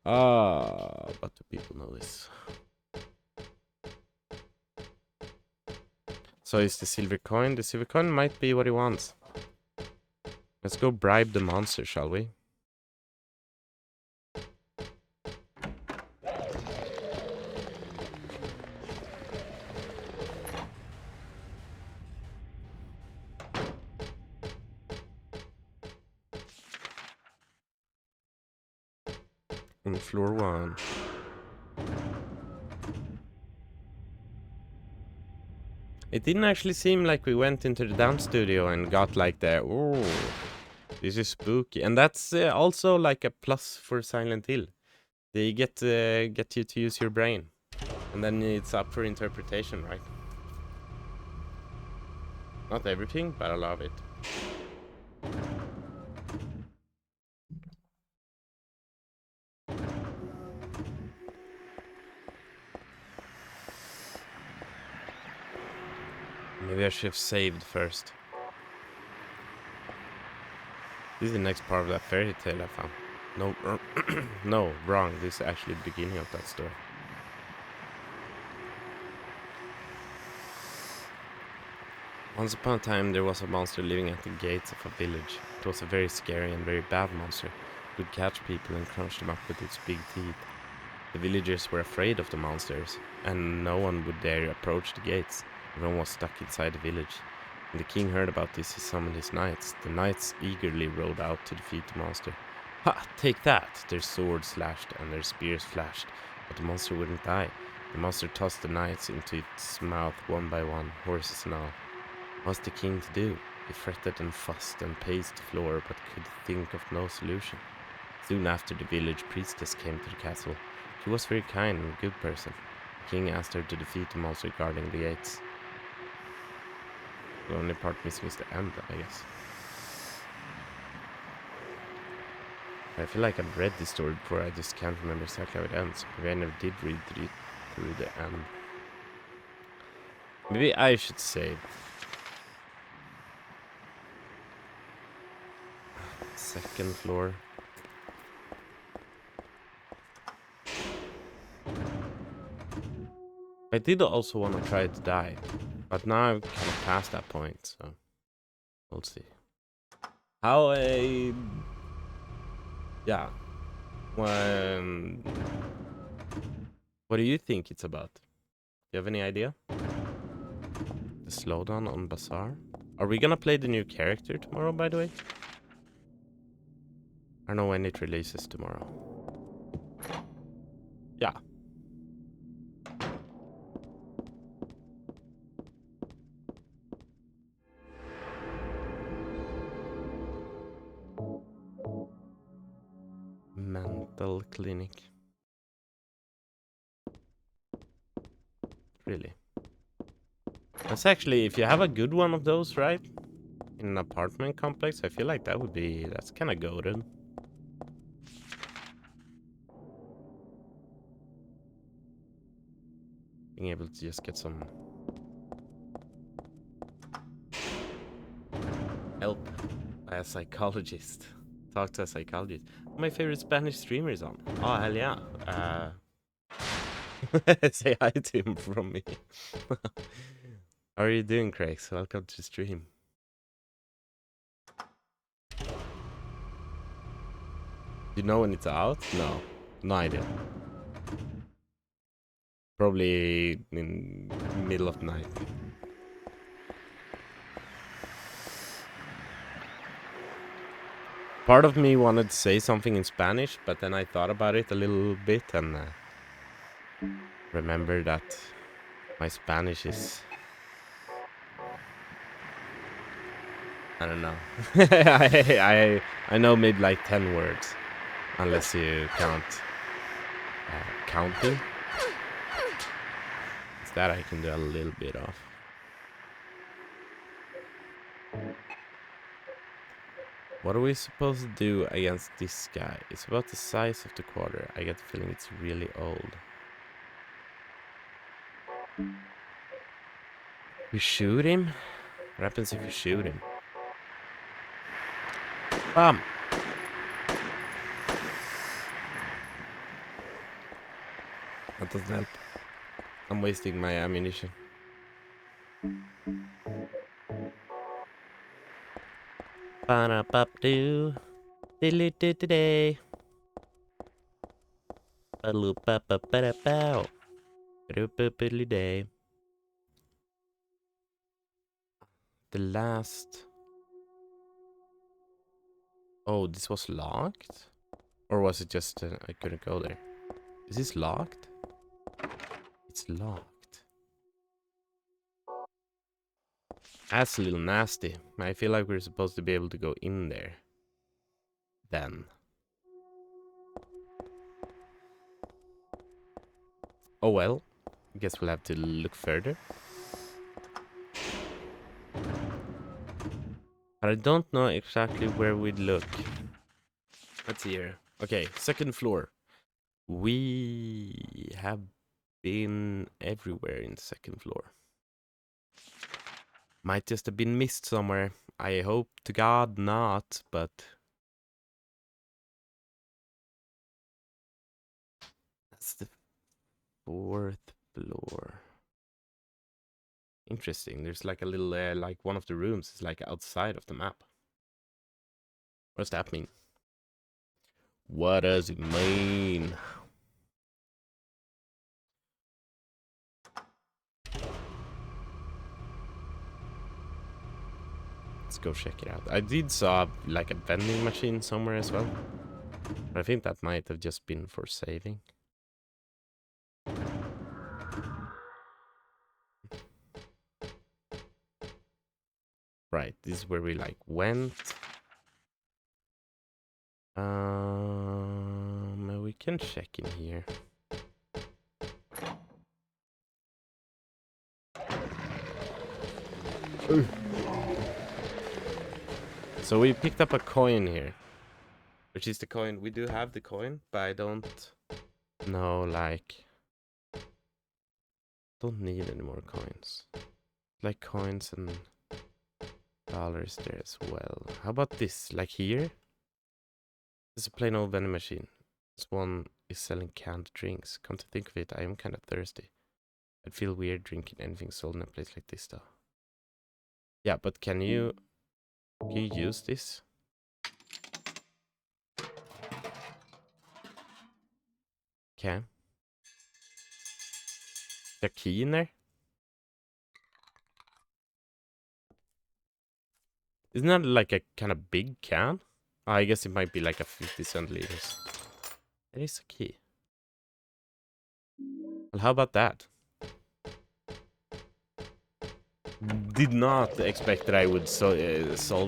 But do people know this? So is the silver coin? The silver coin might be what he wants. Let's go bribe the monster, shall we? On floor 1. It didn't actually seem like we went into the dance studio and got like the, oh, this is spooky. And that's also like a plus for Silent Hill. They get you to use your brain. And then it's up for interpretation, right? Not everything, but I love it. Maybe I should have saved first. This is the next part of that fairy tale I found. No, no, wrong. This is actually the beginning of that story. Once upon a time, there was a monster living at the gates of a village. It was a very scary and very bad monster. It would catch people and crunch them up with its big teeth. The villagers were afraid of the monsters, and no one would dare approach the gates. Everyone was stuck inside the village. When the king heard about this, he summoned his knights. The knights eagerly rode out to defeat the monster. Ha! Take that! Their swords slashed and their spears flashed, but the monster wouldn't die. The monster tossed the knights into its mouth one by one, horses and all. What was the king to do? He fretted and fussed and paced the floor, but could think of no solution. Soon after, the village priestess came to the castle. She was very kind and a good person. The king asked her to defeat the monster guarding the gates. The only part missing is the end, I guess. I feel like I've read this story before, I just can't remember exactly how it ends. Maybe I never did read it through the end. Maybe I should save. Second floor. I did also want to try to die, but now I've kind of passed that point, so we'll see. How yeah. What do you think it's about? Do you have any idea? The slowdown on Bazaar? Are we gonna play the new character tomorrow, by the way? I don't know when it releases tomorrow. Yeah. Mental clinic. Really? That's actually, if you have a good one of those, right? In an apartment complex, I feel like that would be, that's kind of goated. Being able to just get some help by a psychologist. Talk to a psychologist. My favorite Spanish streamer is on. Oh, hell yeah. Say hi to him from me. How are you doing, Craig? Welcome to the stream. You know when it's out? No. No idea. Probably in middle of the night. Part of me wanted to say something in Spanish, but then I thought about it a little bit and remember that my Spanish is, I don't know. I know maybe like 10 words, unless you count counting. It's that I can do a little bit of. What are we supposed to do against this guy? It's about the size of the quarter. I get the feeling it's really old. We shoot him? What happens if we shoot him? Bam! That doesn't help. I'm wasting my ammunition. Ba-da-bop-doo. Diddly-doo-doo-day. Ba-loo-ba-ba-ba-da-bow. Ba-doo-ba-ba-doo-day. The last... Oh, this was locked? Or was it just I couldn't go there? Is this locked? It's locked. That's a little nasty. I feel like we're supposed to be able to go in there. Then. Oh well. I guess we'll have to look further. But I don't know exactly where we'd look. Let's see here. Okay, second floor. We have been everywhere in the second floor. Might just have been missed somewhere. I hope to God not, but... That's the fourth floor. Interesting. There's like a little, like one of the rooms is like outside of the map. What does that mean? What does it mean? Let's go check it out. I did saw like a vending machine somewhere as well. But I think that might have just been for saving. Right, this is where we like went. We can check in here. Ooh. So we picked up a coin here. Which is the coin. We do have the coin, but I don't know, like... Don't need any more coins. Like coins and dollars there as well. How about this? Like here? This is a plain old vending machine. This one is selling canned drinks. Come to think of it, I am kind of thirsty. I'd feel weird drinking anything sold in a place like this though. Yeah, but can you use this? Okay. Is there a key in there? Isn't that like a kind of big can? Oh, I guess it might be like a 50 centiliters. There is a key. Well, how about that? Did not expect that I would solve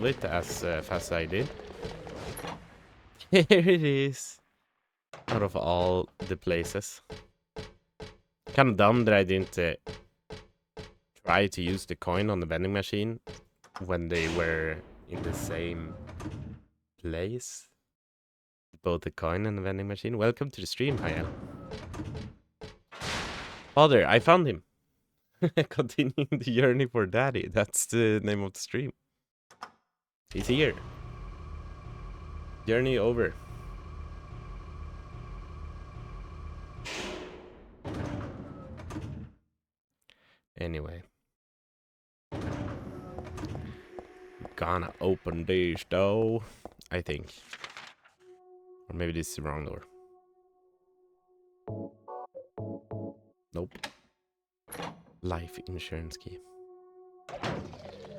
it as fast as I did. Here it is. Out of all the places. Kind of dumb that I didn't try to use the coin on the vending machine when they were in the same place. Both the coin and the vending machine. Welcome to the stream, Hayel. Father, I found him. Continuing the journey for daddy. That's the name of the stream. He's here. Journey over. Anyway. Gonna open this door, I think. Or maybe this is the wrong door. Nope. Life insurance key.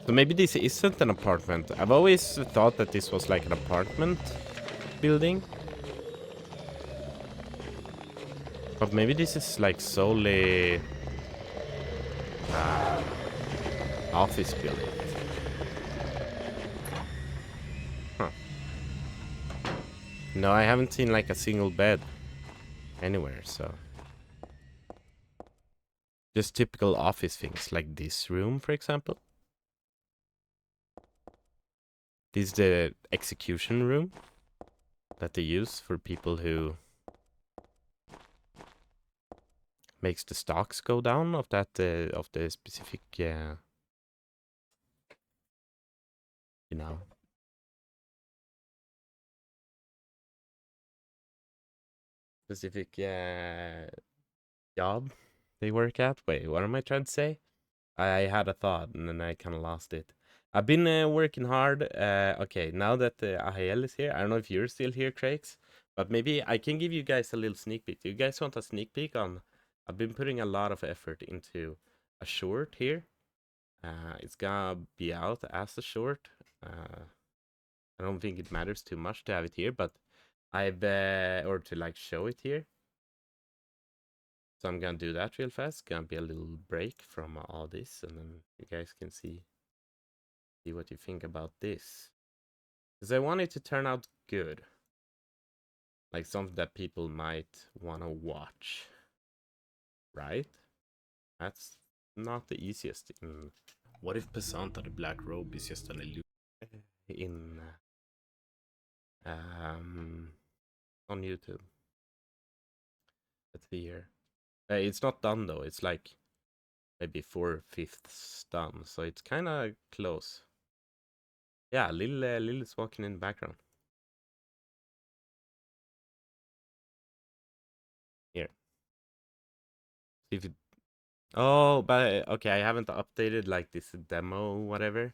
So maybe this isn't an apartment. I've always thought that this was like an apartment building. But maybe this is like solely office building. Huh. No, I haven't seen like a single bed anywhere, so... Just typical office things, like this room, for example. This is the execution room that they use for people who makes the stocks go down of that of the specific you know, specific job they work at. Wait, what am I trying to say? I had a thought and then I kind of lost it. I've been working hard. Okay, now that Ahael is here, I don't know if you're still here, Crakes, but maybe I can give you guys a little sneak peek. Do you guys want a sneak peek on? I've been putting a lot of effort into a short here. It's gonna be out as a short. I don't think it matters too much to have it here, but I've or to like show it here. So I'm gonna do that real fast. Gonna be a little break from all this, and then you guys can see what you think about this. Because I want it to turn out good, like something that people might want to watch, right? That's not the easiest. What if Pesanta the Black Robe is just an illusion in on YouTube? Let's see here. It's not done though. It's like maybe 4/5 done, so it's kind of close. Yeah, Lil is walking in the background. Here. See if it. Oh, but okay, I haven't updated like this demo whatever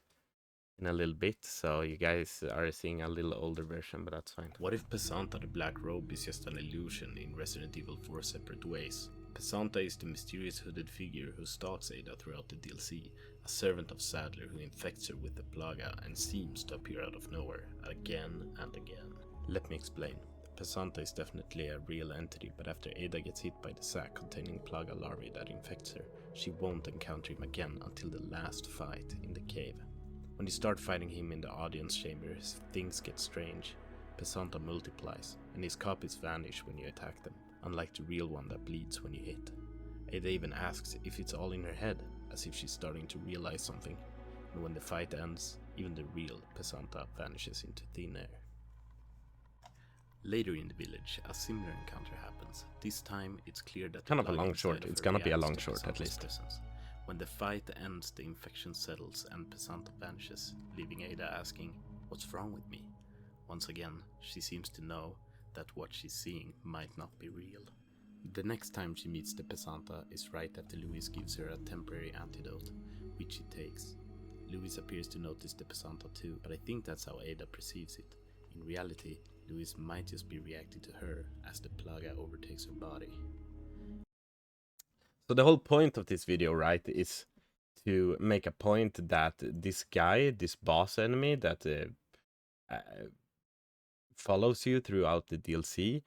in a little bit, so you guys are seeing a little older version, but that's fine. What if Pesanta the Black Robe is just an illusion in Resident Evil 4 separate ways? Pesanta is the mysterious hooded figure who stalks Ada throughout the DLC, a servant of Sadler who infects her with the plaga and seems to appear out of nowhere, again and again. Let me explain. Pesanta is definitely a real entity, but after Ada gets hit by the sack containing plaga larvae that infects her, she won't encounter him again until the last fight in the cave. When you start fighting him in the audience chambers, things get strange. Pesanta multiplies, and his copies vanish when you attack them, unlike the real one that bleeds when you hit. Ada even asks if it's all in her head, as if she's starting to realize something, and when the fight ends, even the real Pesanta vanishes into thin air. Later in the village, a similar encounter happens. This time, it's clear that kind of a long short. It's gonna be a long short at least. Presence. When the fight ends, the infection settles and Pesanta vanishes, leaving Ada asking, "What's wrong with me?" Once again, she seems to know that what she's seeing might not be real. The next time she meets the Pesanta is right after Louis gives her a temporary antidote, which she takes. Louis appears to notice the Pesanta too, but I think that's how Ada perceives it. In reality, Louis might just be reacting to her as the plaga overtakes her body. So the whole point of this video, right, is to make a point that this guy, this boss enemy that follows you throughout the DLC,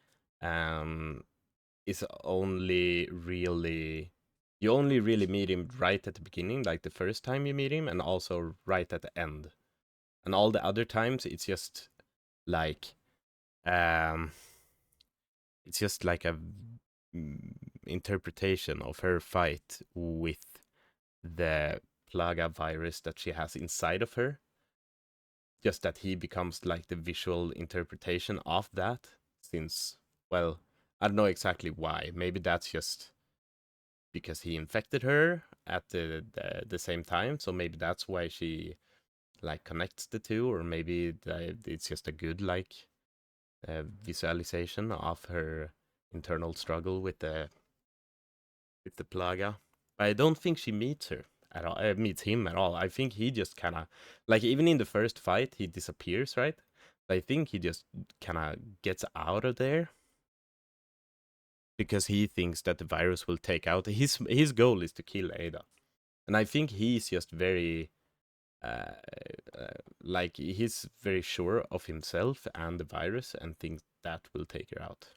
is only really... You only really meet him right at the beginning, like the first time you meet him, and also right at the end. And all the other times, it's just like... it's just like a interpretation of her fight with the plaga virus that she has inside of her. Just that he becomes like the visual interpretation of that, since, well, I don't know exactly why. Maybe that's just because he infected her at the same time, so maybe that's why she like connects the two, or maybe it's just a good like visualization of her internal struggle with the plaga. I don't think she meets her at all. Meets him at all. I think he just kind of like, even in the first fight he disappears, right? I think he just kind of gets out of there because he thinks that the virus will take out his goal is to kill Ada, and I think he's just very like he's very sure of himself and the virus and thinks that will take her out.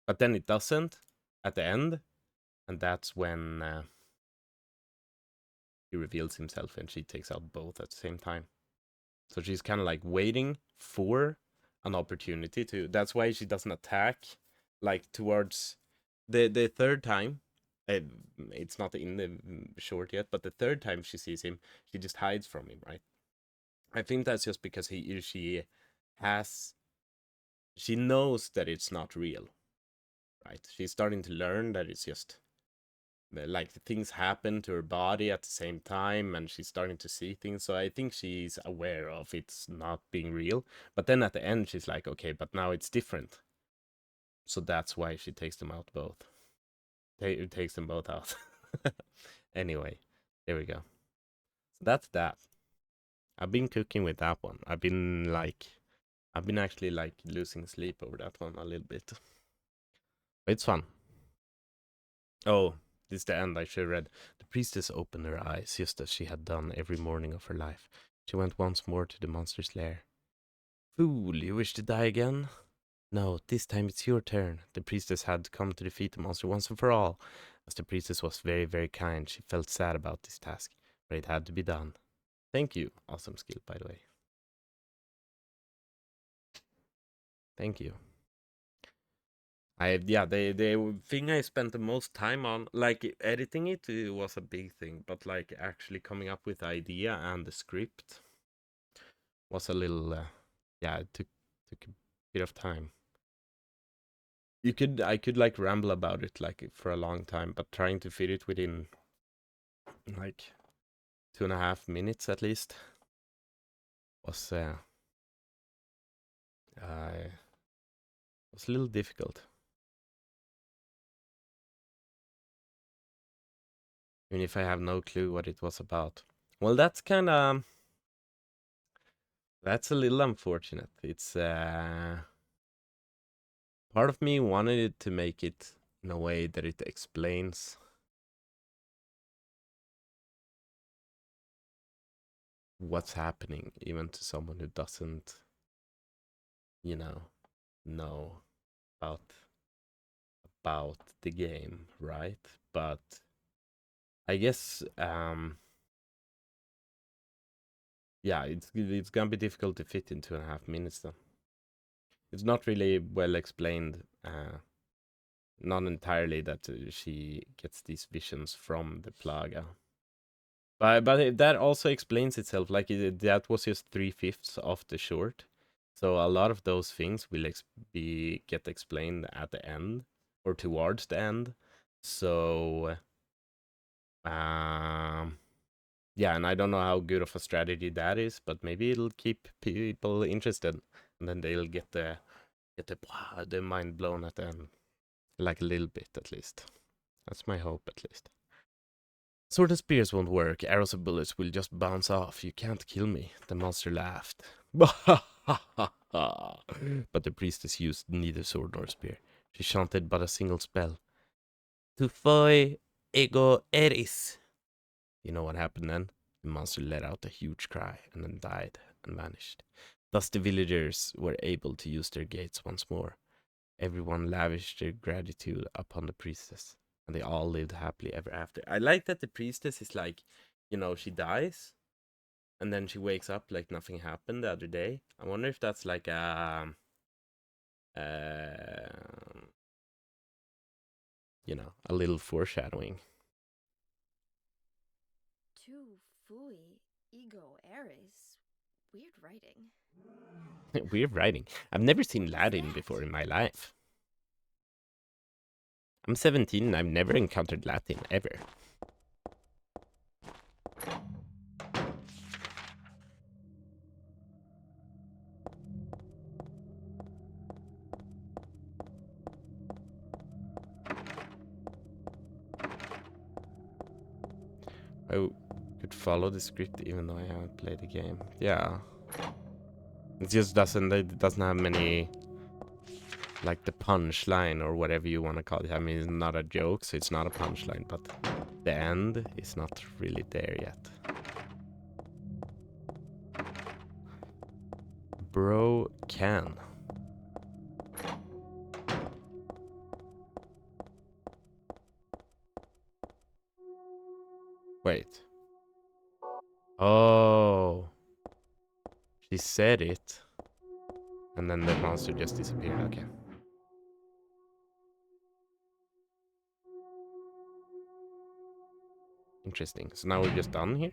But then it doesn't at the end, and that's when he reveals himself and she takes out both at the same time. So she's kind of like waiting for an opportunity to... That's why she doesn't attack like towards the third time. It's not in the short yet, but the third time she sees him, she just hides from him, right? I think that's just because she knows that it's not real, right? She's starting to learn that it's just like things happen to her body at the same time, and she's starting to see things. So I think she's aware of it's not being real. But then at the end, she's like, okay, but now it's different. So that's why she takes them out both. Takes them both out. Anyway, there we go. So that's that. I've been cooking with that one. I've been actually like losing sleep over that one a little bit. It's fun. Oh, this is the end. I should have read. The priestess opened her eyes, just as she had done every morning of her life. She went once more to the monster's lair. Fool, you wish to die again? No, this time it's your turn. The priestess had come to defeat the monster once and for all. As the priestess was very, very kind, she felt sad about this task, but it had to be done. Thank you. Awesome skill, by the way. Thank you. The thing I spent the most time on, like editing it, it was a big thing, but like actually coming up with the idea and the script was a little, it took a bit of time. I could like ramble about it like for a long time, but trying to fit it within like 2.5 minutes at least was was a little difficult. Even if I have no clue what it was about. Well, that's a little unfortunate. It's part of me wanted it to make it in a way that it explains what's happening, even to someone who doesn't, know about the game, right? But I guess it's gonna be difficult to fit in 2.5 minutes though. It's not really well explained. Not entirely that she gets these visions from the Plaga. But that also explains itself. Like that was just 3/5 of the short, so a lot of those things will get explained at the end or towards the end. So, and I don't know how good of a strategy that is, but maybe it'll keep people interested, and then they'll get the mind blown at the end, like a little bit at least. That's my hope, at least. Sword and spears won't work. Arrows and bullets will just bounce off. You can't kill me. The monster laughed. But the priestess used neither sword nor spear. She chanted but a single spell. Tu foi ego eris. You know what happened then? The monster let out a huge cry and then died and vanished. Thus the villagers were able to use their gates once more. Everyone lavished their gratitude upon the priestess, and they all lived happily ever after. I like that the priestess is like, she dies, and then she wakes up like nothing happened the other day. I wonder if that's like a little foreshadowing. Tu fui ego eris. Weird writing. Weird writing. I've never seen Latin before in my life. I'm 17 and I've never encountered Latin ever. I could follow the script even though I haven't played the game. Yeah. It just doesn't have many, like the punchline or whatever you want to call it. I mean, it's not a joke, so it's not a punchline, but the end is not really there yet. Bro can. Wait. Oh. She said it. And then the monster just disappeared. Okay. Interesting. So now we're just done here?